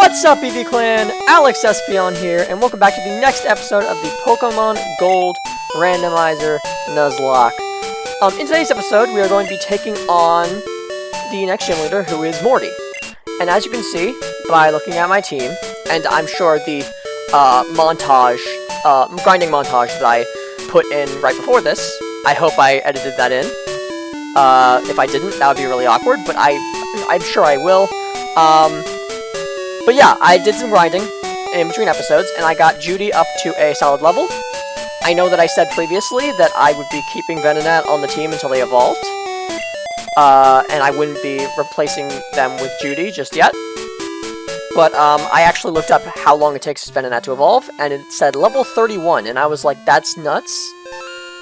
What's up, EV Clan? Alex Espion here, and welcome back to the next episode of the Pokemon Gold Randomizer Nuzlocke. In today's episode, we are going to be taking on the next gym leader, who is Morty. And as you can see by looking at my team, and I'm sure the grinding montage that I put in right before this, I hope I edited that in. If I didn't, that would be really awkward, but I'm sure I will. But yeah, I did some grinding in between episodes, and I got Judy up to a solid level. I know that I said previously that I would be keeping Venonat on the team until they evolved, and I wouldn't be replacing them with Judy just yet. But I actually looked up how long it takes Venonat to evolve, and it said level 31, and I was like, that's nuts.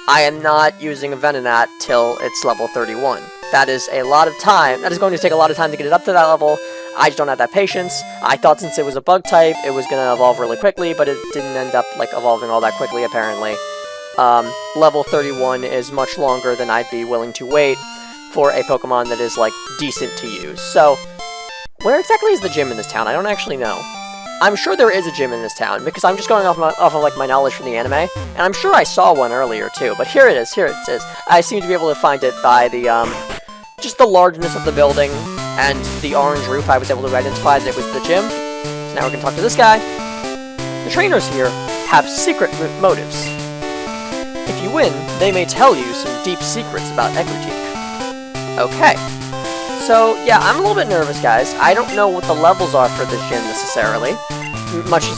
I am not using a Venonat till it's level 31. That is a lot of time. That is going to take a lot of time to get it up to that level. I just don't have that patience. I thought since it was a bug type, it was going to evolve really quickly, but it didn't end up, like, evolving all that quickly, apparently. Level 31 is much longer than I'd be willing to wait for a Pokemon that is, like, decent to use. So, where exactly is the gym in this town? I don't actually know. I'm sure there is a gym in this town, because I'm just going off of, like, my knowledge from the anime, and I'm sure I saw one earlier, too. But here it is, here it is. I seem to be able to find it by the, just the largeness of the building, and the orange roof. I was able to identify that it was the gym. So now we're going to talk to this guy. The trainers here have secret motives. If you win, they may tell you some deep secrets about Egritique. Okay. So, yeah, I'm a little bit nervous, guys. I don't know what the levels are for this gym, necessarily. Much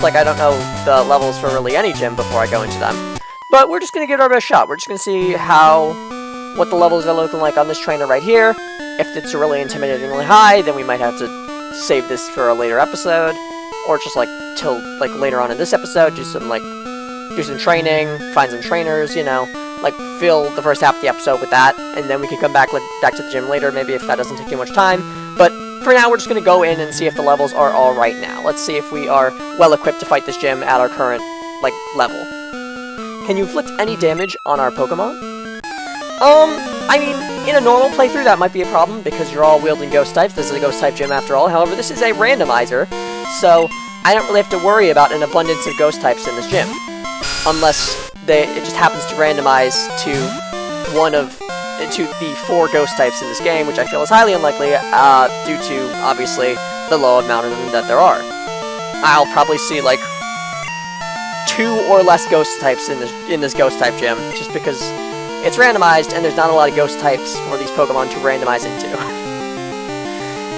like I don't know the levels for really any gym before I go into them. But we're just going to give it our best shot. We're just going to see what the levels are looking like on this trainer right here. If it's really intimidatingly high, then we might have to save this for a later episode. Or just, like, till, like, later on in this episode, do some training, find some trainers, you know. Like, fill the first half of the episode with that, and then we can come back to the gym later, maybe if that doesn't take too much time. But for now, we're just going to go in and see if the levels are all right now. Let's see if we are well-equipped to fight this gym at our current, like, level. Can you inflict any damage on our Pokemon? I mean, in a normal playthrough, that might be a problem, because you're all wielding ghost types. This is a ghost type gym after all. However, this is a randomizer, so I don't really have to worry about an abundance of ghost types in this gym. Unless it just happens to randomize to the 4 ghost types in this game, which I feel is highly unlikely, due to, obviously, the low amount of them that there are. I'll probably see, like, 2 or less ghost types in this ghost type gym, just because it's randomized, and there's not a lot of ghost types for these Pokemon to randomize into.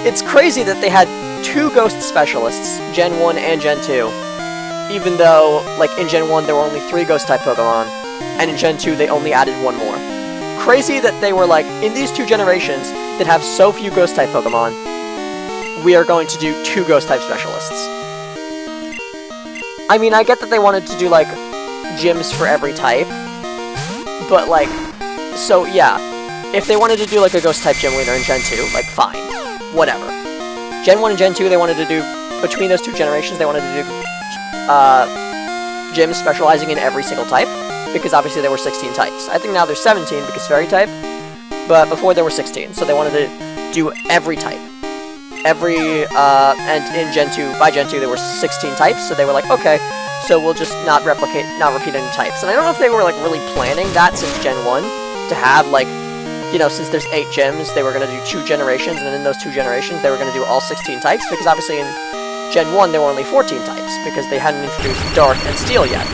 It's crazy that they had 2 ghost specialists, Gen 1 and Gen 2, even though, like, in Gen 1 there were only 3 ghost type Pokemon, and in Gen 2 they only added 1 more. Crazy that they were like, in these 2 generations that have so few ghost type Pokemon, we are going to do 2 ghost type specialists. I mean, I get that they wanted to do, like, gyms for every type, but, like, so, yeah, if they wanted to do, like, a ghost-type gym leader in Gen 2, like, fine. Whatever. Gen 1 and Gen 2, they wanted to do, between those 2 generations, they wanted to do, gyms specializing in every single type, because obviously there were 16 types. I think now there's 17 because fairy type, but before there were 16, so they wanted to do every type. And in Gen 2, by Gen 2, there were 16 types, so they were like, okay, so we'll just not repeat any types. And I don't know if they were, like, really planning that since Gen 1, to have, like, you know, since there's 8 gyms, they were going to do 2 generations, and then in those 2 generations, they were going to do all 16 types, because obviously in Gen 1, there were only 14 types, because they hadn't introduced Dark and Steel yet.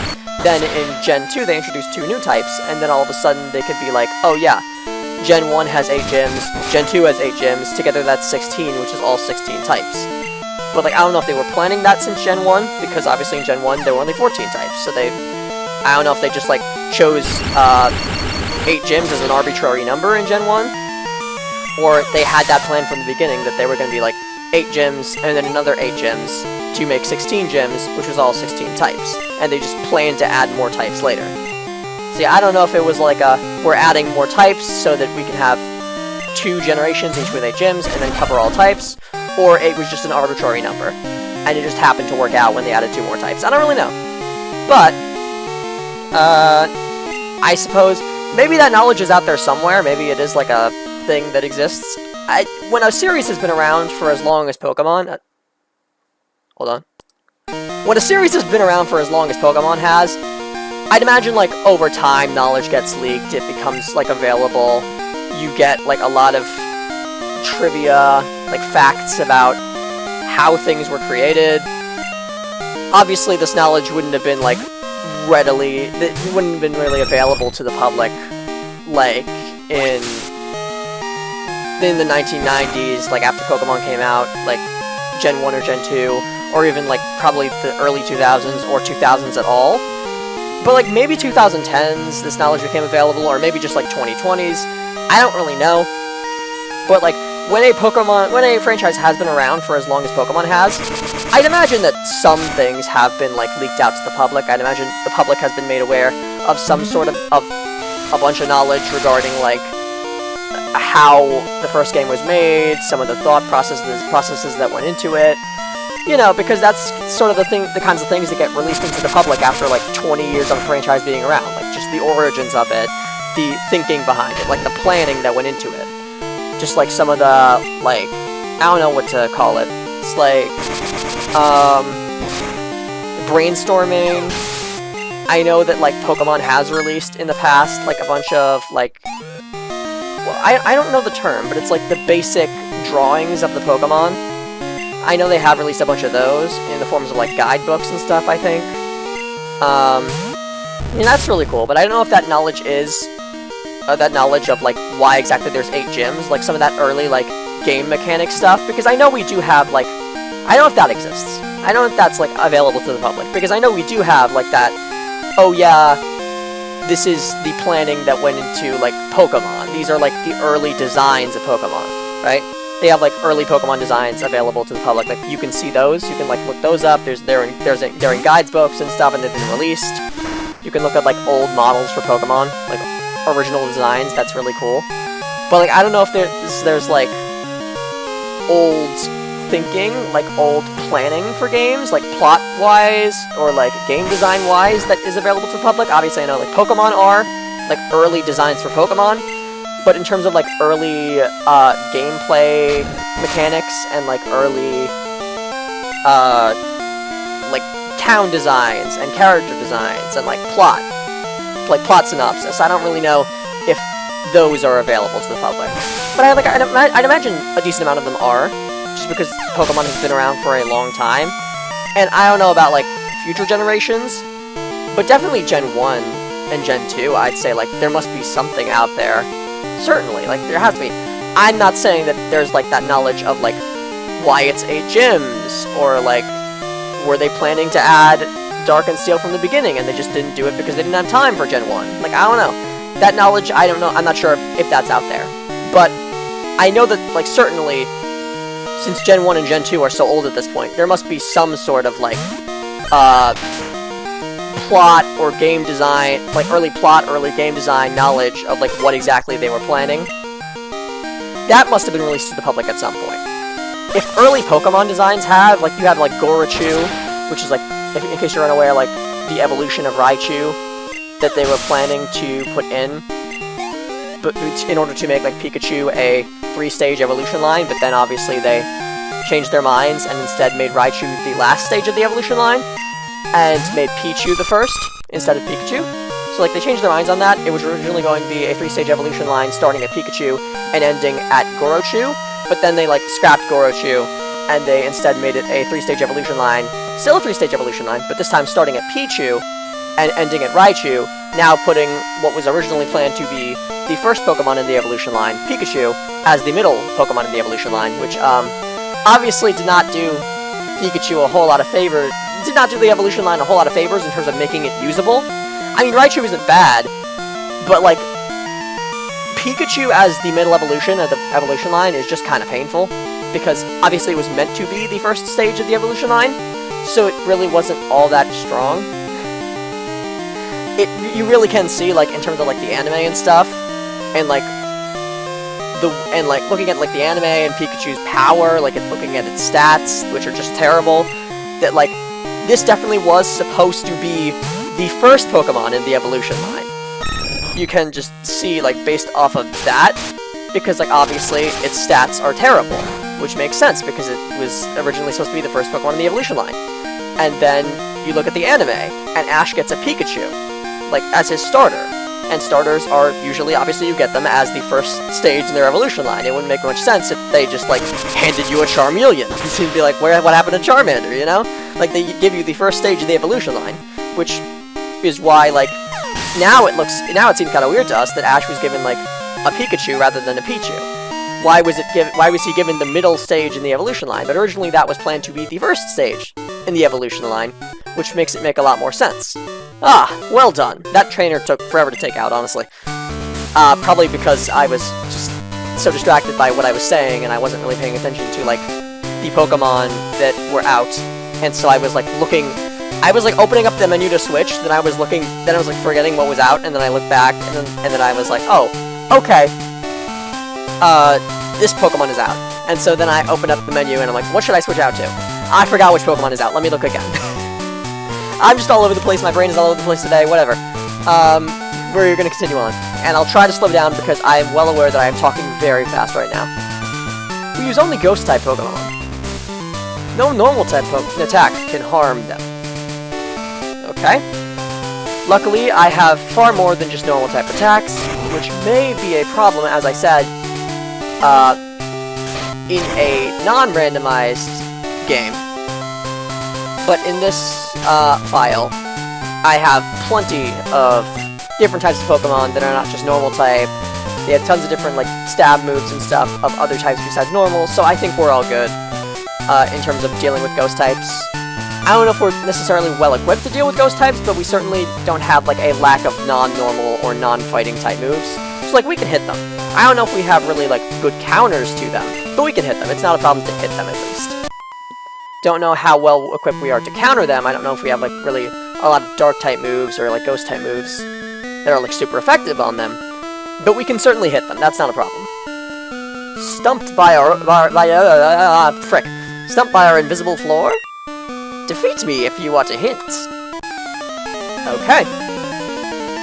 Then in Gen 2, they introduced 2 new types, and then all of a sudden, they could be like, oh yeah, Gen 1 has 8 gyms, Gen 2 has 8 gyms, together that's 16, which is all 16 types. But, like, I don't know if they were planning that since Gen 1, because obviously in Gen 1 there were only 14 types, so I don't know if they just, like, chose 8 gyms as an arbitrary number in Gen 1, or they had that plan from the beginning, that they were going to be, like, 8 gyms, and then another 8 gyms, to make 16 gyms, which was all 16 types, and they just planned to add more types later. See, I don't know if it was, like, we're adding more types so that we can have 2 generations, each with 8 gyms, and then cover all types, or it was just an arbitrary number, and it just happened to work out when they added 2 more types. I don't really know. But, I suppose, maybe that knowledge is out there somewhere, maybe it is like a thing that exists. When a series has been around for as long as Pokemon, hold on. When a series has been around for as long as Pokemon has, I'd imagine, like, over time, knowledge gets leaked, it becomes, like, available. You get, like, a lot of trivia, like, facts about how things were created. Obviously, this knowledge wouldn't have been, like, it wouldn't have been really available to the public, like, in the 1990s, like, after Pokemon came out, like, Gen 1 or Gen 2, or even, like, probably the early 2000s, or 2000s at all. But, like, maybe 2010s, this knowledge became available, or maybe just, like, 2020s. I don't really know. But, like, when a franchise has been around for as long as Pokemon has, I'd imagine that some things have been, like, leaked out to the public. I'd imagine the public has been made aware of some sort of a bunch of knowledge regarding, like, how the first game was made, some of the thought processes that went into it. You know, because that's sort of the kinds of things that get released into the public after, like, 20 years of a franchise being around. Like, just the origins of it, the thinking behind it, like, the planning that went into it. Just, like, some of the, like, I don't know what to call it. It's, like, brainstorming. I know that, like, Pokemon has released in the past, like, a bunch of, like, well, I don't know the term, but it's, like, the basic drawings of the Pokemon. I know they have released a bunch of those in the forms of, like, guidebooks and stuff, I think. And that's really cool, but I don't know if that knowledge is, that knowledge of, like, why exactly there's 8 gyms, like, some of that early, like, game mechanic stuff, because I know we do have, like, I don't know if that exists. I don't know if that's, like, available to the public, because I know we do have, like, that, oh yeah, this is the planning that went into, like, Pokemon. These are, like, the early designs of Pokemon, right? They have, like, early Pokemon designs available to the public. Like, you can see those. You can, like, look those up. They're in guides books and stuff, and they've been released. You can look at, like, old models for Pokemon, like, original designs. That's really cool. But, like, I don't know if there's like, old thinking, like, old planning for games, like, plot-wise, or, like, game design-wise that is available to the public. Obviously, I know, like, Pokemon are, like, early designs for Pokemon. But in terms of, like, early, gameplay mechanics and, like, early, like, town designs and character designs and, like, plot synopsis, I don't really know if those are available to the public. But I'd imagine a decent amount of them are, just because Pokemon has been around for a long time. And I don't know about, like, future generations, but definitely Gen 1 and Gen 2, I'd say, like, there must be something out there. Certainly, like, there has to be. I'm not saying that there's, like, that knowledge of, like, why it's 8 gyms, or, like, were they planning to add Dark and Steel from the beginning, and they just didn't do it because they didn't have time for Gen 1. Like, I don't know. That knowledge, I don't know, I'm not sure if that's out there. But I know that, like, certainly, since Gen 1 and Gen 2 are so old at this point, there must be some sort of, like, plot or game design, like, early plot, early game design knowledge of, like, what exactly they were planning. That must have been released to the public at some point. If early Pokemon designs have, like, you have, like, Gorochu, which is, like, in case you're unaware, like, the evolution of Raichu that they were planning to put in order to make, like, Pikachu a 3-stage evolution line, but then obviously they changed their minds and instead made Raichu the last stage of the evolution line, and made Pichu the first, instead of Pikachu. So, like, they changed their minds on that. It was originally going to be a 3-stage evolution line starting at Pikachu and ending at Gorochu, but then they, like, scrapped Gorochu, and they instead made it a 3-stage evolution line, still a 3-stage evolution line, but this time starting at Pichu and ending at Raichu, now putting what was originally planned to be the first Pokemon in the evolution line, Pikachu, as the middle Pokemon in the evolution line, which, obviously did not do Pikachu a whole lot of favors, did not do the evolution line a whole lot of favors in terms of making it usable. I mean, Raichu isn't bad, but, like, Pikachu as the middle evolution of the evolution line is just kind of painful, because obviously it was meant to be the first stage of the evolution line, so it really wasn't all that strong. You really can see, like, in terms of, like, the anime and stuff, and, like, looking at, like, the anime and Pikachu's power, like, looking at its stats, which are just terrible, that, like, this definitely was supposed to be the first Pokemon in the evolution line. You can just see, like, based off of that, because, like, obviously, its stats are terrible. which makes sense because it was originally supposed to be the first Pokemon in the evolution line. And then you look at the anime, and Ash gets a Pikachu, like, as his starter. And starters are usually, obviously, you get them as the first stage in their evolution line. It wouldn't make much sense if they just, like, handed you a Charmeleon. You'd be like, what happened to Charmander, you know? Like, they give you the first stage of the evolution line, which is why, like, now it seemed kind of weird to us that Ash was given, like, a Pikachu rather than a Pichu. Why was he given the middle stage in the evolution line? But originally that was planned to be the first stage in the evolution line, which makes it make a lot more sense. Ah, well done. That trainer took forever to take out, honestly. Probably because I was just so distracted by what I was saying, and I wasn't really paying attention to, like, the Pokemon that were out. And so I was, like, opening up the menu to switch, then I was like, forgetting what was out, and then I looked back, and then I was like, oh, okay. This Pokemon is out. And so then I opened up the menu, and I'm like, what should I switch out to? I forgot which Pokemon is out. Let me look again. I'm just all over the place. My brain is all over the place today. Whatever. We're going to continue on. And I'll try to slow down because I am well aware that I am talking very fast right now. We use only Ghost-type Pokemon. No normal-type attack can harm them. Okay. Luckily, I have far more than just normal-type attacks, which may be a problem, as I said, in a non-randomized game. But in this file, I have plenty of different types of Pokemon that are not just normal type. They have tons of different, like, stab moves and stuff of other types besides normal, so I think we're all good in terms of dealing with ghost types. I don't know if we're necessarily well-equipped to deal with ghost types, but we certainly don't have, like, a lack of non-normal or non-fighting type moves. So, like, we can hit them. I don't know if we have really, like, good counters to them, but we can hit them. It's not a problem to hit them, at least. Don't know how well equipped we are to counter them. I don't know if we have, like, really a lot of dark-type moves or, like, ghost-type moves that are, like, super effective on them. But we can certainly hit them. That's not a problem. Stumped by our invisible floor? Defeat me if you want a hint. Okay.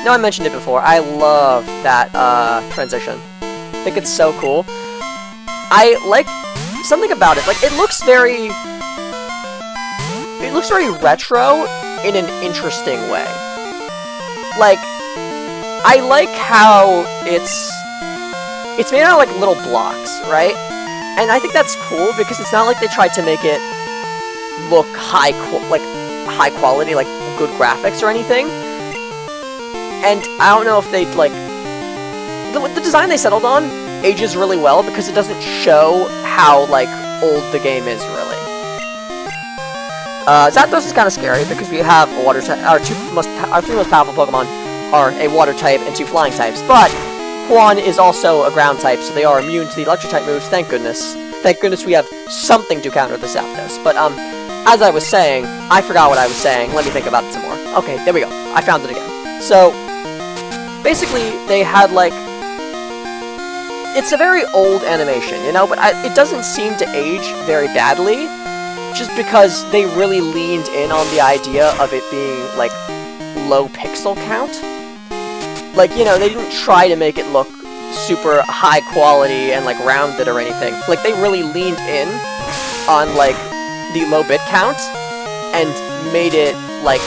Now, I mentioned it before. I love that, transition. I think it's so cool. I like something about it. Like, it looks very retro in an interesting way. Like, I like how it's made out of, like, little blocks, right? And I think that's cool because it's not like they tried to make it look high quality, like, good graphics or anything. And I don't know if they'd, like... The design they settled on ages really well because it doesn't show how, like, old the game is, really. Zapdos is kind of scary because we have a water type. Our three most powerful Pokemon are a water type and 2 flying types, but Quan is also a ground type, so they are immune to the electric type moves, thank goodness. Thank goodness we have something to counter the Zapdos. But, as I was saying, I forgot what I was saying. Let me think about it some more. Okay, there we go. I found it again. So, basically, they had, like... It's a very old animation, you know, but it doesn't seem to age very badly, just because they really leaned in on the idea of it being, like, low pixel count. Like, you know, they didn't try to make it look super high quality and, like, rounded or anything. Like, they really leaned in on, like, the low bit count and made it, like,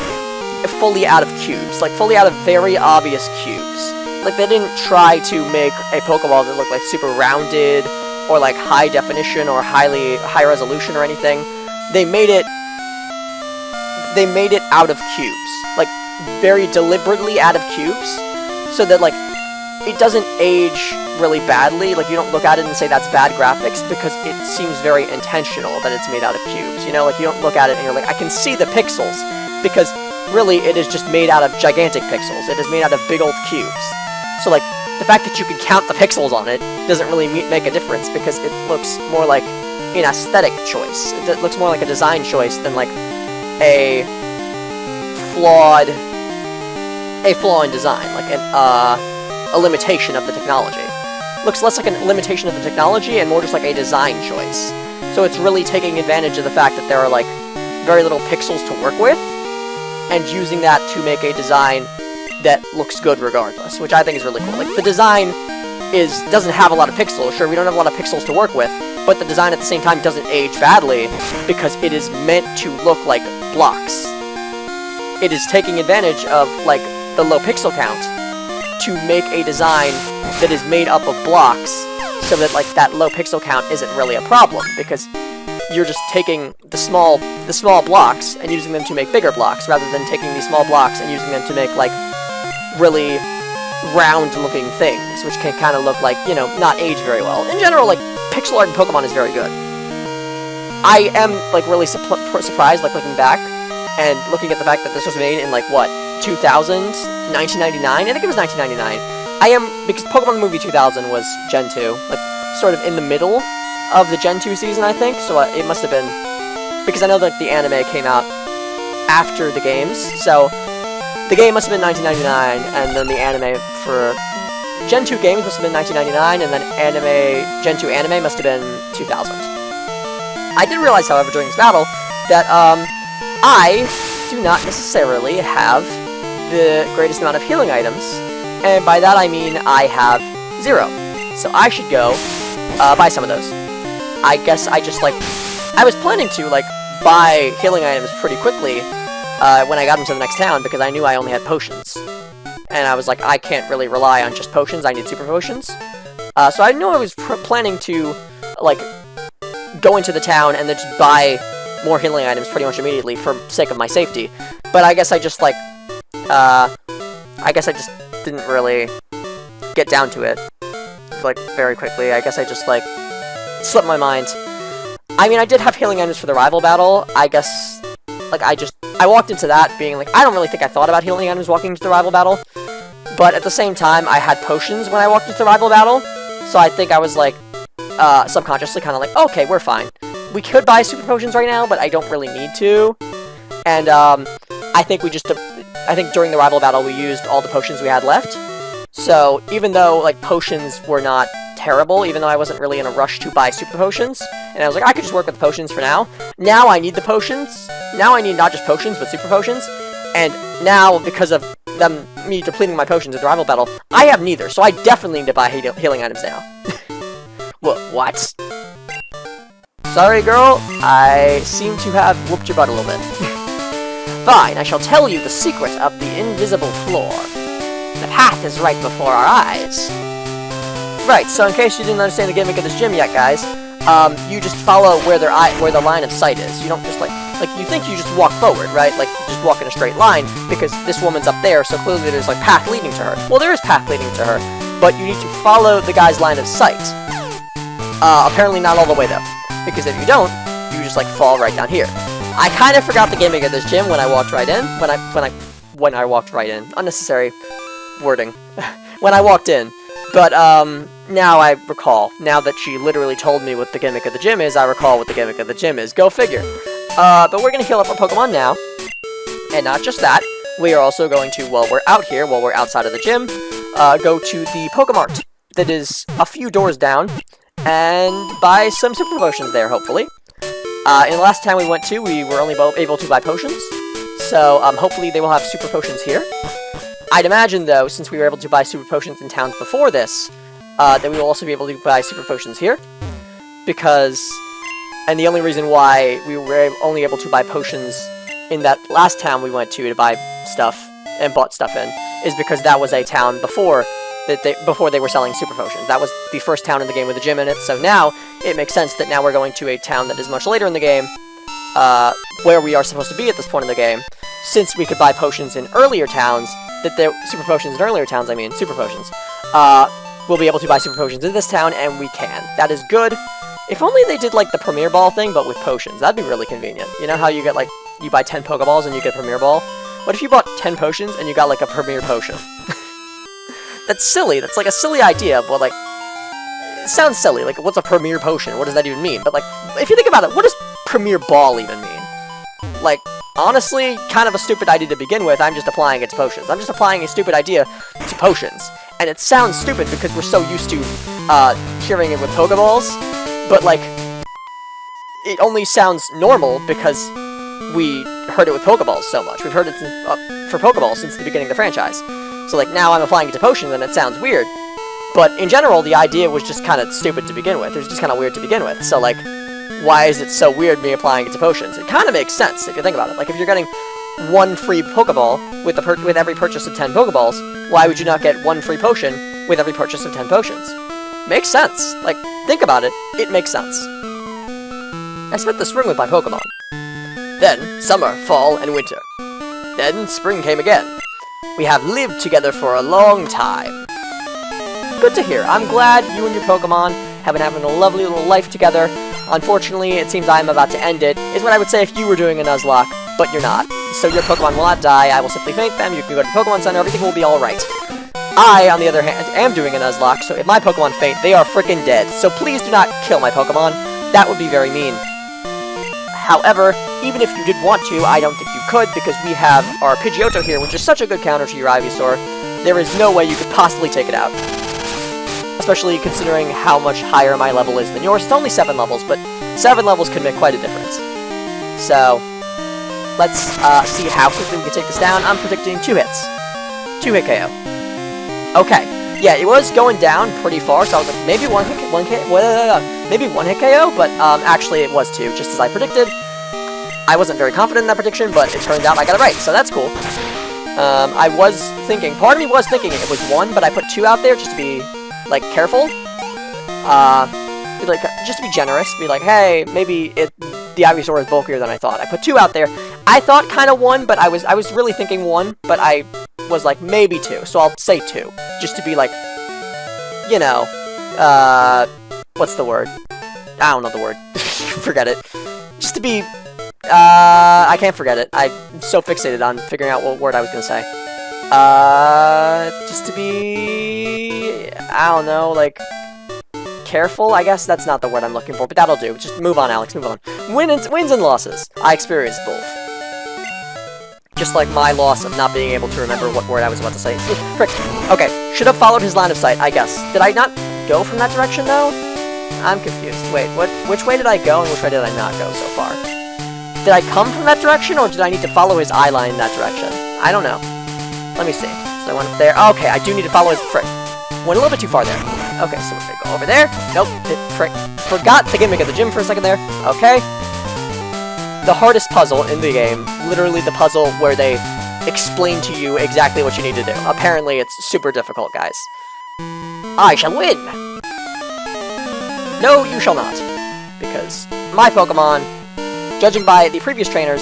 fully out of cubes. Like, fully out of very obvious cubes. Like, they didn't try to make a Pokeball that looked, like, super rounded or, like, high definition or high resolution or anything. They made it out of cubes. Like, very deliberately out of cubes, so that, like, it doesn't age really badly. Like, you don't look at it and say that's bad graphics, because it seems very intentional that it's made out of cubes, you know? Like, you don't look at it and you're like, I can see the pixels, because really it is just made out of gigantic pixels. It is made out of big old cubes. So, like, the fact that you can count the pixels on it doesn't really make a difference, because it looks more like an aesthetic choice. It looks more like a design choice than, like, a flaw in design, like a limitation of the technology. Looks less like a limitation of the technology and more just like a design choice. So it's really taking advantage of the fact that there are, like, very little pixels to work with, and using that to make a design that looks good regardless, which I think is really cool. Like, the design doesn't have a lot of pixels. Sure, we don't have a lot of pixels to work with, but the design at the same time doesn't age badly because it is meant to look like blocks. It is taking advantage of, like, the low pixel count to make a design that is made up of blocks so that, like, that low pixel count isn't really a problem, because you're just taking the small blocks and using them to make bigger blocks, rather than taking these small blocks and using them to make, like, really round-looking things, which can kind of look like, you know, not age very well. In general, like, pixel art in Pokemon is very good. I am, like, really surprised, like, looking back, and looking at the fact that this was made in, like, what, 2000? 1999? I think it was 1999. Because Pokemon the Movie 2000 was Gen 2, like, sort of in the middle of the Gen 2 season, I think, so it must have been, because I know that the anime came out after the games, so the game must have been 1999, and then the anime for Gen 2 games must have been 1999, and then Gen 2 anime must have been 2000. I did realize, however, during this battle, that, I do not necessarily have the greatest amount of healing items, and by that I mean I have 0. So I should go, buy some of those. I guess I just, like, I was planning to, like, buy healing items pretty quickly, when I got into the next town, because I knew I only had potions. And I was like, I can't really rely on just potions, I need super potions. So I knew I was planning to, like, go into the town and then just buy more healing items pretty much immediately for sake of my safety. But I guess I just, like, I guess I just didn't really get down to it, like, very quickly. I guess I just, like, slipped my mind. I mean, I did have healing items for the rival battle. I guess, like, I walked into that being like, I don't really think I thought about healing items walking into the rival battle, but at the same time, I had potions when I walked into the rival battle, so I think I was, like, subconsciously kind of like, okay, we're fine. We could buy super potions right now, but I don't really need to. And, I think during the rival battle, we used all the potions we had left. So, even though, like, potions were not terrible, even though I wasn't really in a rush to buy super potions, and I was like, I could just work with the potions for now. Now I need the potions. Now I need not just potions, but super potions. And now, because of me depleting my potions in the rival battle, I have neither, so I definitely need to buy healing items now. What? Sorry, girl. I seem to have whooped your butt a little bit. Fine, I shall tell you the secret of the invisible floor. The path is right before our eyes. Right, so in case you didn't understand the gimmick of this gym yet, guys, you just follow where the line of sight is. You don't just, like, you think you just walk forward, right? Like, you just walk in a straight line, because this woman's up there, so clearly there's, like, path leading to her. Well, there is path leading to her, but you need to follow the guy's line of sight. Apparently not all the way, though, because if you don't, you just, like, fall right down here. I kind of forgot the gimmick of this gym when I walked right in. When I walked right in. Unnecessary wording. When I walked in. But, now I recall. Now that she literally told me what the gimmick of the gym is, I recall what the gimmick of the gym is. Go figure. But we're gonna heal up our Pokemon now. And not just that, we are also going to, while we're out here, while we're outside of the gym, go to the Pokemart that is a few doors down, and buy some super potions there, hopefully. In the last town we went to, we were only able to buy potions, so hopefully they will have super potions here. I'd imagine, though, since we were able to buy super potions in towns before this, that we will also be able to buy super potions here, because, and the only reason why we were only able to buy potions in that last town we went to buy stuff, and bought stuff in, is because that was a town before they were selling super potions. That was the first town in the game with a gym in it, so now it makes sense that now we're going to a town that is much later in the game, where we are supposed to be at this point in the game, since we could buy potions in earlier towns, super potions in earlier towns, I mean, super potions. We'll be able to buy super potions in this town, and we can. That is good. If only they did, like, the Premier Ball thing, but with potions. That'd be really convenient. You know how you get, like, you buy 10 Pokeballs and you get a Premier Ball? What if you bought 10 potions and you got, like, a Premier Potion? That's silly. That's, like, a silly idea, but, like, it sounds silly. Like, what's a Premier Potion? What does that even mean? But, like, if you think about it, what does Premier Ball even mean? Like, honestly, kind of a stupid idea to begin with. I'm just applying it to potions. I'm just applying a stupid idea to potions. And it sounds stupid because we're so used to, hearing it with Pokeballs, but, like, it only sounds normal because we heard it with Pokeballs so much. We've heard it for Pokeballs since the beginning of the franchise. So, like, now I'm applying it to potions and it sounds weird. But in general, the idea was just kind of stupid to begin with. It was just kind of weird to begin with. So, like, why is it so weird me applying it to potions? It kind of makes sense if you think about it. Like, if you're getting one free Pokeball with every purchase of 10 Pokeballs, why would you not get one free potion with every purchase of 10 potions? Makes sense. Like, think about it. It makes sense. I spent the spring with my Pokemon. Then, summer, fall, and winter. Then, spring came again. We have lived together for a long time. Good to hear. I'm glad you and your Pokemon have been having a lovely little life together. Unfortunately, it seems I'm about to end it, is what I would say if you were doing a Nuzlocke, but you're not. So your Pokemon will not die, I will simply faint them, you can go to the Pokemon Center, everything will be alright. I, on the other hand, am doing a Nuzlocke, so if my Pokemon faint, they are frickin' dead. So please do not kill my Pokemon. That would be very mean. However, even if you did want to, I don't think you could, because we have our Pidgeotto here, which is such a good counter to your Ivysaur. There is no way you could possibly take it out. Especially considering how much higher my level is than yours. It's only 7 levels, but 7 levels could make quite a difference. So, let's see how quickly we can take this down. I'm predicting 2 hits. 2-hit KO. Okay. Yeah, it was going down pretty far, so I was like, maybe maybe 1-hit KO, but actually it was 2, just as I predicted. I wasn't very confident in that prediction, but it turned out I got it right, so that's cool. I was thinking, part of me was thinking it was 1, but I put 2 out there just to be, like, careful. Just to be generous, be like, hey, maybe the Ivysaur is bulkier than I thought. I put 2 out there. I thought kind of 1, but I was really thinking 1, but I was like, maybe 2, so I'll say 2, just to be like, you know, what's the word? I don't know the word. Forget it. Just to be, I can't forget it. I'm so fixated on figuring out what word I was gonna say. Just to be, I don't know, like, careful? I guess that's not the word I'm looking for, but that'll do. Just move on, Alex, move on. Wins and losses. I experienced both. Just like my loss of not being able to remember what word I was about to say. Frick. Okay, should have followed his line of sight, I guess. Did I not go from that direction, though? I'm confused. Wait, which way did I go and which way did I not go so far? Did I come from that direction, or did I need to follow his eye line in that direction? I don't know. Let me see. So I went up there. Okay, I do need to follow his... Frick. Went a little bit too far there. Okay, so we're gonna go over there. Nope. Frick. Forgot the gimmick of the gym for a second there. Okay. The hardest puzzle in the game. Literally the puzzle where they explain to you exactly what you need to do. Apparently, it's super difficult, guys. I shall win! No, you shall not. Because my Pokemon, judging by the previous trainers,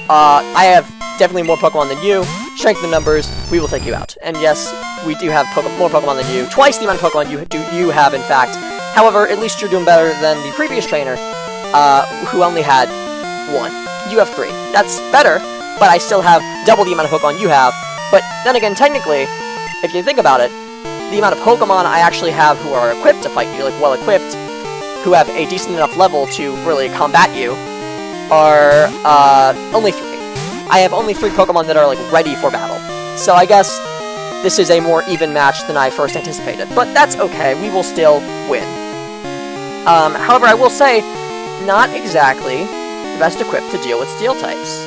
I have definitely more Pokemon than you. Strength in numbers, we will take you out. And yes, we do have more Pokemon than you. Twice the amount of Pokemon you have, in fact. However, at least you're doing better than the previous trainer, who only had 1. You have 3. That's better, but I still have double the amount of Pokemon you have. But then again, technically, if you think about it, the amount of Pokemon I actually have who are equipped to fight you, like well-equipped, who have a decent enough level to really combat you, are only 3. I have only 3 Pokemon that are, like, ready for battle. So I guess this is a more even match than I first anticipated. But that's okay, we will still win. However, I will say, not exactly the best equipped to deal with Steel types.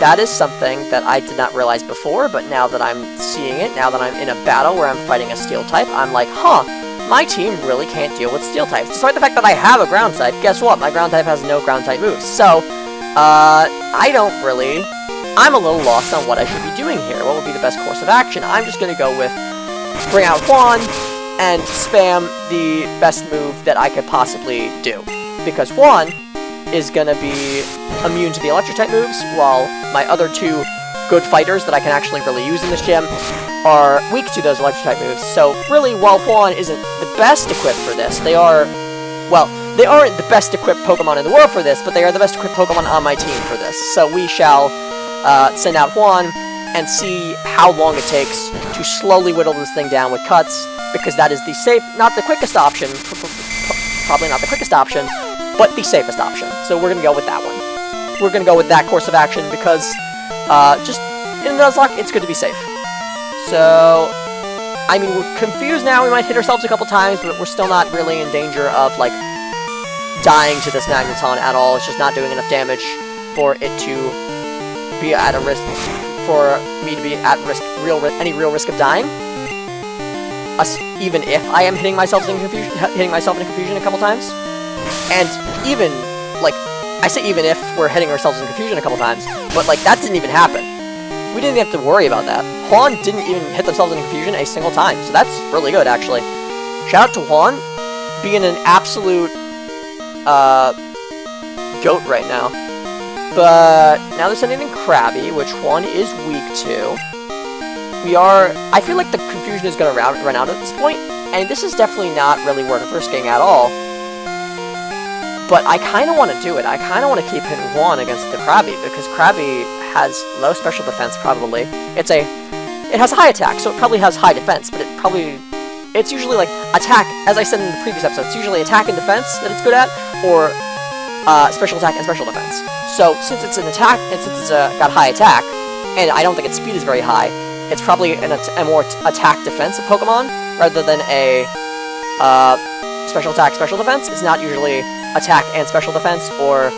That is something that I did not realize before, but now that I'm seeing it, now that I'm in a battle where I'm fighting a Steel type, I'm like, huh, my team really can't deal with Steel types. Despite the fact that I have a Ground type, guess what? My Ground type has no Ground type moves. So, I don't really... I'm a little lost on what I should be doing here. What would be the best course of action? I'm just going to go with bring out Juan and spam the best move that I could possibly do. Because Juan is going to be immune to the Electric-type moves, while my other 2 good fighters that I can actually really use in this gym are weak to those Electric-type moves. So really, while Juan isn't the best equipped for this, they are... Well, they aren't the best equipped Pokemon in the world for this, but they are the best equipped Pokemon on my team for this. So we shall... send out Juan, and see how long it takes to slowly whittle this thing down with cuts, because that is the not the quickest option, probably not the quickest option, but the safest option. So we're going to go with that one. We're going to go with that course of action, because, just, in Nuzlocke, it's good to be safe. So, I mean, we're confused now, we might hit ourselves a couple times, but we're still not really in danger of, like, dying to this Magneton at all. It's just not doing enough damage for it to... be at a risk, for me to be at risk, any real risk of dying. even if I am hitting myself in confusion a couple times. And even, like, I say even if we're hitting ourselves in confusion a couple times, but, like, that didn't even happen. We didn't have to worry about that. Juan didn't even hit themselves in confusion a single time, so that's really good, actually. Shout out to Juan, being an absolute, goat right now. But now they're sending in Krabby, which Juan is weak to. I feel like the confusion is going to run out at this point, and this is definitely not really worth risking at all. But I kind of want to do it. I kind of want to keep hitting Juan against the Krabby, because Krabby has low special defense, probably. It has high attack, so it probably has high defense, but it's usually like attack, as I said in the previous episode, it's usually attack and defense that it's good at, or special attack and special defense. So since it's an attack, and since it's got high attack, and I don't think its speed is very high, it's probably a more attack defensive Pokemon, rather than a special attack, special defense. It's not usually attack and special defense, or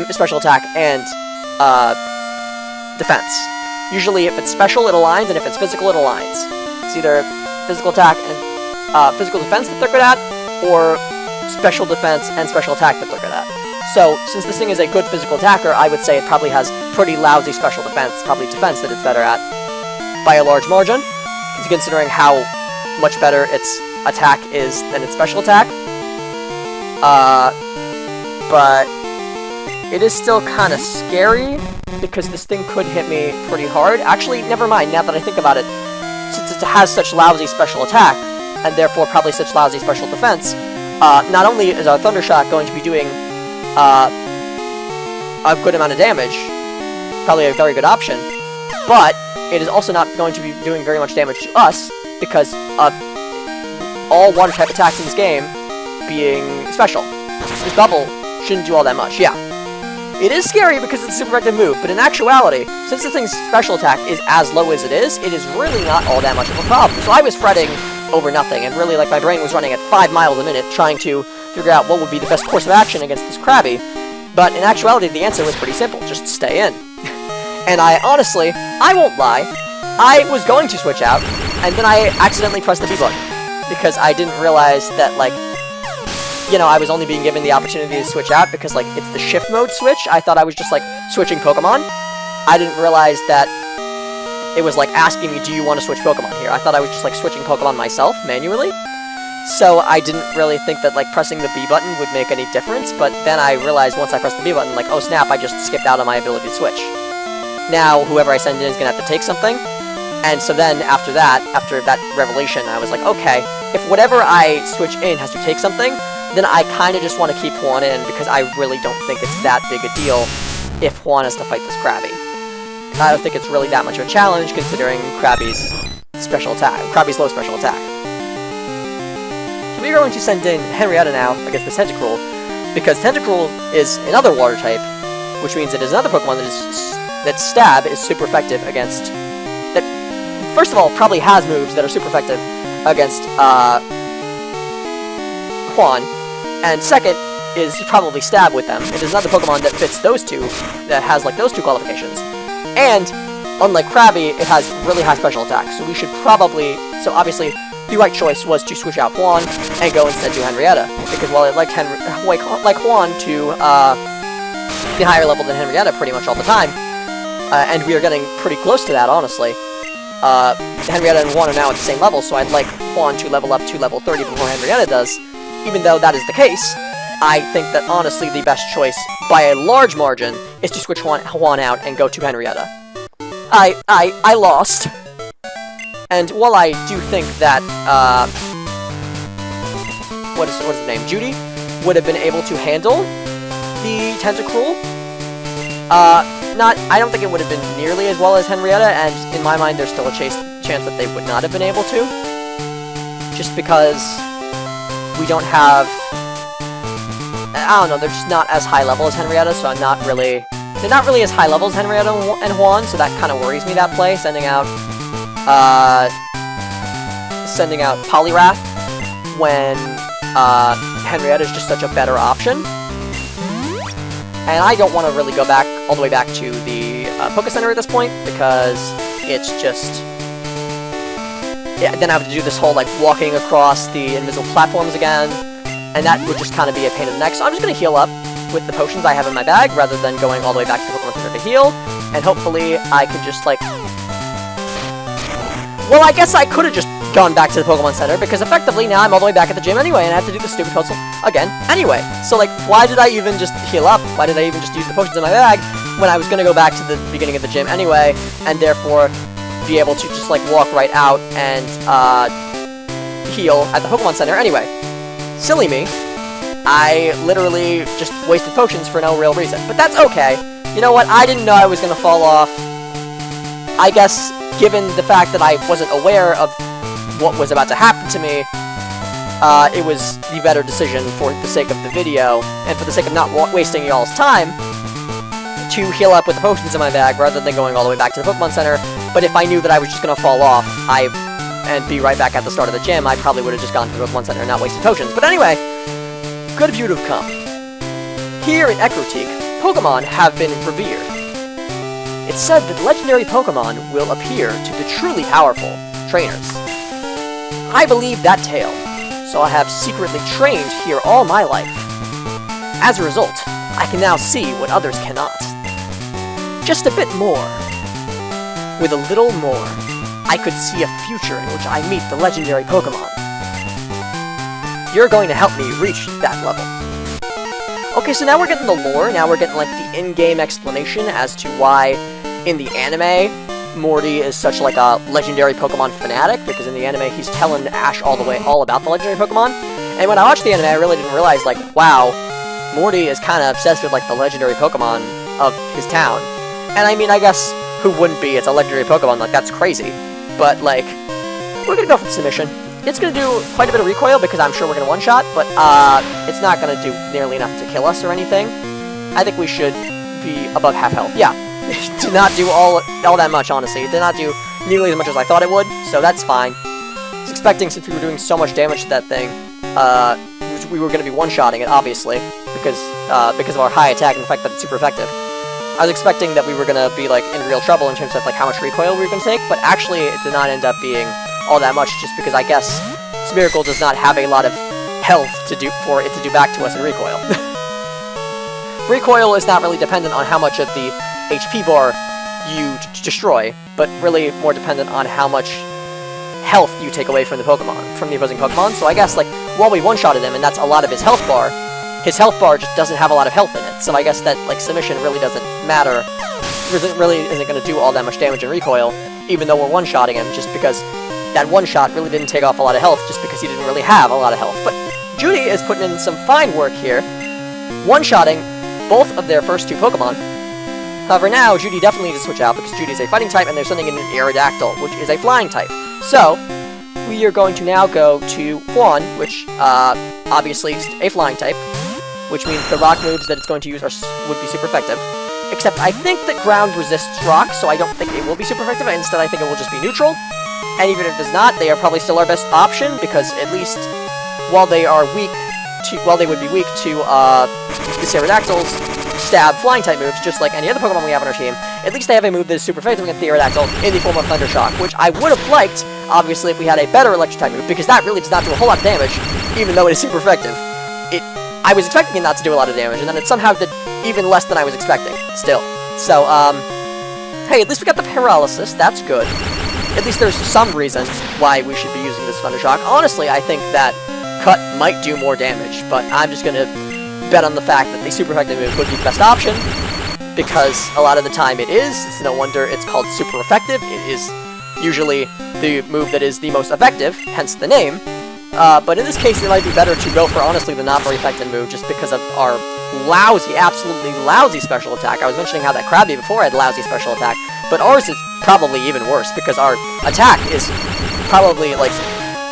special attack and defense. Usually if it's special, it aligns, and if it's physical, it aligns. It's either physical attack and physical defense that they're good at, or special defense and special attack that they're good at. So, since this thing is a good physical attacker, I would say it probably has pretty lousy special defense, probably defense that it's better at, by a large margin, considering how much better its attack is than its special attack. But it is still kind of scary, because this thing could hit me pretty hard. Actually, never mind, now that I think about it, since it has such lousy special attack, and therefore probably such lousy special defense, not only is our Thunder Shock going to be doing a good amount of damage, probably a very good option, but it is also not going to be doing very much damage to us, because of all water-type attacks in this game being special. This bubble shouldn't do all that much, yeah. It is scary because it's a super effective move, but in actuality, since the thing's special attack is as low as it is really not all that much of a problem. So I was fretting over nothing, and really, like, my brain was running at 5 miles a minute trying to figure out what would be the best course of action against this Krabby. But in actuality, the answer was pretty simple, just stay in. And I won't lie, I was going to switch out, and then I accidentally pressed the B button, because I didn't realize that, like, you know, I was only being given the opportunity to switch out because, like, it's the shift mode switch. I thought I was just, like, switching Pokemon. I didn't realize that it was, like, asking me, do you want to switch Pokemon here? I thought I was just, like, switching Pokemon myself, manually. So I didn't really think that, like, pressing the B button would make any difference, but then I realized once I pressed the B button, like, oh snap, I just skipped out on my ability to switch. Now, whoever I send in is gonna have to take something, and so then, after that revelation, I was like, okay, if whatever I switch in has to take something, then I kind of just want to keep Juan in, because I really don't think it's that big a deal if Juan has to fight this Krabby. I don't think it's really that much of a challenge, considering Krabby's special attack, Krabby's low special attack. So we're going to send in Henrietta now against the Tentacruel, because Tentacruel is another water type, which means it is another Pokemon that Stab is super effective against, that, first of all, probably has moves that are super effective against, Juan, and second is probably Stab with them. It is another Pokemon that fits those two, that has, like, those two qualifications. And, unlike Krabby, it has really high special attack, so we should probably, so obviously, the right choice was to switch out Juan and go instead to Henrietta, because while it liked Juan to, be higher level than Henrietta pretty much all the time, and we are getting pretty close to that, honestly. Henrietta and Juan are now at the same level, so I'd like Juan to level up to level 30 before Henrietta does. Even though that is the case, I think that honestly the best choice, by a large margin, is to switch Juan out and go to Henrietta. I lost. And while I do think that, what is his name? Judy would have been able to handle the Tentacruel, I don't think it would have been nearly as well as Henrietta, and in my mind there's still a chance that they would not have been able to. Just because we don't have, I don't know, they're just not as high level as Henrietta, so they're not really as high level as Henrietta and Juan, so that kind of worries me, that play, sending out Poliwrath when, Henrietta is just such a better option. And I don't want to really go back, all the way back to the Poké Center at this point, because it's just, then I have to do this whole, like, walking across the invisible platforms again, and that would just kind of be a pain in the neck. So I'm just going to heal up with the potions I have in my bag, rather than going all the way back to the Pokemon Center to heal, and hopefully I could just, like... Well, I guess I could have just gone back to the Pokemon Center, because effectively now I'm all the way back at the gym anyway, and I have to do the stupid puzzle again anyway. So, like, why did I even just heal up? Why did I even just use the potions in my bag when I was going to go back to the beginning of the gym anyway, and therefore be able to just, like, walk right out and heal at the Pokemon Center anyway? Silly me. I literally just wasted potions for no real reason. But that's okay. You know what? I didn't know I was going to fall off. I guess, given the fact that I wasn't aware of what was about to happen to me, it was the better decision for the sake of the video, and for the sake of not wasting y'all's time, to heal up with the potions in my bag rather than going all the way back to the Pokemon Center. But if I knew that I was just going to fall off and be right back at the start of the gym, I probably would have just gone to the Pokemon Center and not wasted potions. But anyway, good of you to have come. Here in Ecruteak, Pokemon have been revered. It's said that legendary Pokemon will appear to the truly powerful trainers. I believe that tale, so I have secretly trained here all my life. As a result, I can now see what others cannot. Just a bit more. With a little more, I could see a future in which I meet the legendary Pokemon. You're going to help me reach that level. Okay, so now we're getting the lore, now we're getting, like, the in-game explanation as to why, in the anime, Morty is such, like, a legendary Pokemon fanatic, because in the anime, he's telling Ash all about the legendary Pokemon. And when I watched the anime, I really didn't realize, like, wow, Morty is kind of obsessed with, like, the legendary Pokemon of his town. And I mean, I guess, who wouldn't be? It's a legendary Pokemon, like, that's crazy. But, like, we're gonna go for the submission. It's gonna do quite a bit of recoil, because I'm sure we're gonna one-shot, but, it's not gonna do nearly enough to kill us or anything. I think we should be above half health. Yeah. It did not do all that much, honestly. It did not do nearly as much as I thought it would, so that's fine. I was expecting, since we were doing so much damage to that thing, we were gonna be one-shotting it, obviously, because of our high attack and the fact that it's super effective. I was expecting that we were gonna be, like, in real trouble in terms of, like, how much recoil we were gonna take, but actually it did not end up being all that much, just because I guess Smeargle does not have a lot of health for it to do back to us in recoil. Recoil is not really dependent on how much of the HP bar you destroy, but really more dependent on how much health you take away from the opposing Pokemon. So I guess, like, while we one-shotted him, and that's a lot of his health bar just doesn't have a lot of health in it. So I guess that, like, submission really doesn't matter. Really isn't going to do all that much damage in recoil, even though we're one-shotting him, just because that one-shot really didn't take off a lot of health, just because he didn't really have a lot of health. But Judy is putting in some fine work here, one-shotting both of their first two Pokemon. However, now Judy definitely needs to switch out, because Judy is a fighting type, and they're sending in an Aerodactyl, which is a flying type. So, we are going to now go to Quan, which, obviously is a flying type, which means the rock moves that it's going to use would be super effective. Except I think that ground resists rock, so I don't think it will be super effective. Instead, I think it will just be neutral. And even if it does not, they are probably still our best option, because at least while they would be weak to the Aerodactyl's stab flying type moves, just like any other Pokemon we have on our team, at least they have a move that is super effective against the Aerodactyl in the form of Thunder Shock, which I would have liked, obviously, if we had a better electric type move, because that really does not do a whole lot of damage, even though it is super effective. I was expecting it not to do a lot of damage, and then it somehow did even less than I was expecting, still. So, hey, at least we got the Paralysis, that's good. At least there's some reason why we should be using this Thunder Shock. Honestly, I think that Cut might do more damage, but I'm just gonna bet on the fact that the super effective move would be the best option, because a lot of the time it is. It's no wonder it's called super effective. It is usually the move that is the most effective, hence the name. But in this case, it might be better to go for, honestly, the not very effective move, just because of our lousy, absolutely lousy special attack. I was mentioning how that Krabby before had lousy special attack, but ours is probably even worse, because our attack is probably, like,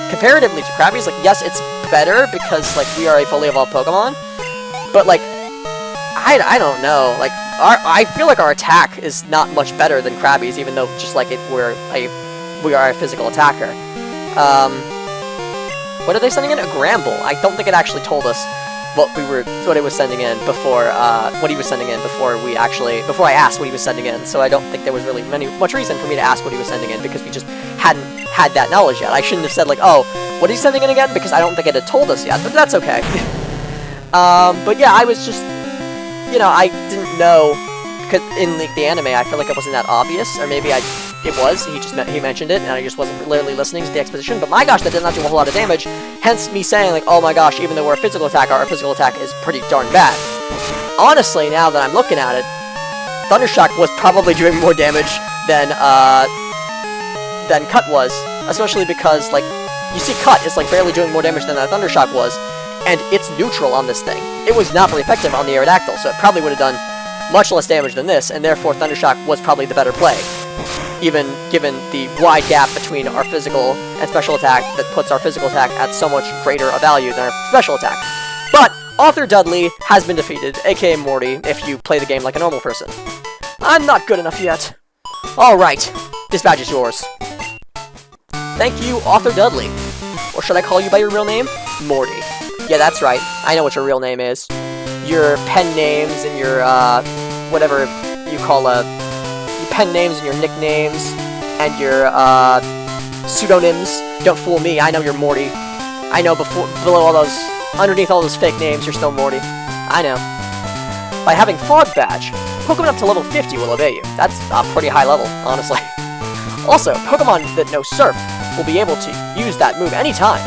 comparatively to Krabby's, like, yes, it's better, because, like, we are a fully evolved Pokemon, but, like, I don't know, like, I feel like our attack is not much better than Krabby's, even though, just like we are a physical attacker. What are they sending in? A Gramble. I don't think it actually told us what it was sending in before, what he was sending in before I asked what he was sending in, so I don't think there was really much reason for me to ask what he was sending in, because we just hadn't had that knowledge yet. I shouldn't have said, like, oh, what are you sending in again? Because I don't think it had told us yet, but that's okay. But yeah, I was just, you know, I didn't know, because in the anime, I feel like it wasn't that obvious, or maybe it was, he mentioned it, and I just wasn't literally listening to the exposition, but my gosh, that did not do a whole lot of damage, hence me saying, like, oh my gosh, even though we're a physical attack, our physical attack is pretty darn bad. Honestly, now that I'm looking at it, Thundershock was probably doing more damage than Cut was, especially because, like, you see Cut is, like, barely doing more damage than that Thundershock was, and it's neutral on this thing. It was not very effective on the Aerodactyl, so it probably would have done much less damage than this, and therefore Thundershock was probably the better play, even given the wide gap between our physical and special attack that puts our physical attack at so much greater a value than our special attack. But Author Dudley has been defeated, aka Morty, if you play the game like a normal person. I'm not good enough yet. Alright, this badge is yours. Thank you, Author Dudley. Or should I call you by your real name? Morty. Yeah, that's right. I know what your real name is. Your pen names and your, whatever you call, your pen names and your nicknames and your, pseudonyms. Don't fool me, I know you're Morty. I know underneath all those fake names, you're still Morty. I know. By having Fog Badge, Pokemon up to level 50 will obey you. That's a pretty high level, honestly. Also, Pokemon that know Surf will be able to use that move anytime.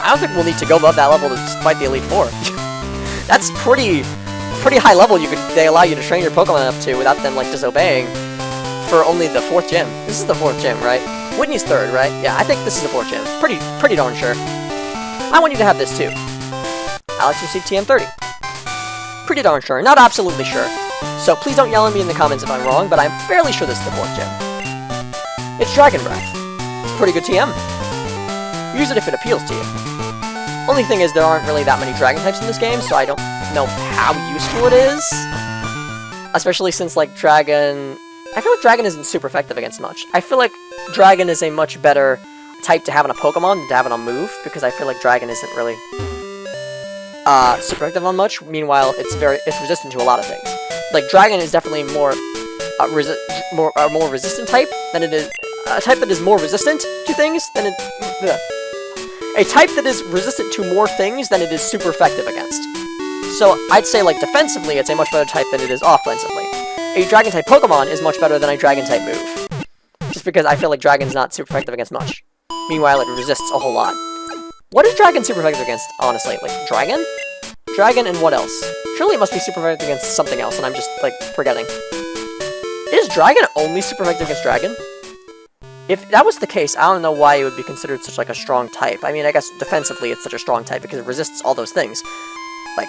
I don't think we'll need to go above that level to fight the Elite Four. That's pretty high level they allow you to train your Pokemon up to without them, like, disobeying for only the 4th gym. This is the 4th gym, right? Whitney's 3rd, right? Yeah, I think this is the 4th gym. Pretty darn sure. I want you to have this, too. Alex received TM30. Pretty darn sure. Not absolutely sure. So please don't yell at me in the comments if I'm wrong, but I'm fairly sure this is the 4th gym. It's Dragon Breath. It's pretty good TM. Use it if it appeals to you. Only thing is, there aren't really that many Dragon types in this game, so I don't know how useful it is. Especially since, like, Dragon... I feel like Dragon isn't super effective against much. I feel like Dragon is a much better type to have in a Pokemon than to have in a move, because I feel like Dragon isn't really super effective on much. Meanwhile, it's resistant to a lot of things. Like, Dragon is definitely more resistant type than it is... a type that is more resistant to things than it... A type that is resistant to more things than it is super effective against. So, I'd say, like, defensively, it's a much better type than it is offensively. A Dragon-type Pokemon is much better than a Dragon-type move. Just because I feel like Dragon's not super effective against much. Meanwhile, it resists a whole lot. What is Dragon super effective against, honestly? Like, Dragon? Dragon and what else? Surely it must be super effective against something else, and I'm just, like, forgetting. Is Dragon only super effective against Dragon? If that was the case, I don't know why it would be considered such, like, a strong type. I mean, I guess defensively it's such a strong type because it resists all those things. Like,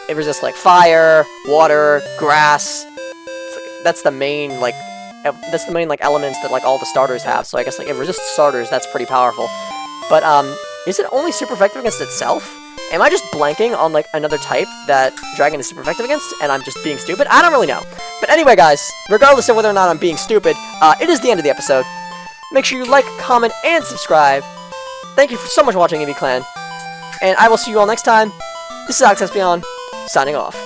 it resists, like, fire, water, grass. That's the main, like, elements that, like, all the starters have. So I guess, like, it resists starters, that's pretty powerful. But, is it only super effective against itself? Am I just blanking on, like, another type that Dragon is super effective against, and I'm just being stupid? I don't really know. But anyway, guys, regardless of whether or not I'm being stupid, it is the end of the episode. Make sure you like, comment, and subscribe. Thank you so much for watching, EV Clan. And I will see you all next time. This is Alex Espion, signing off.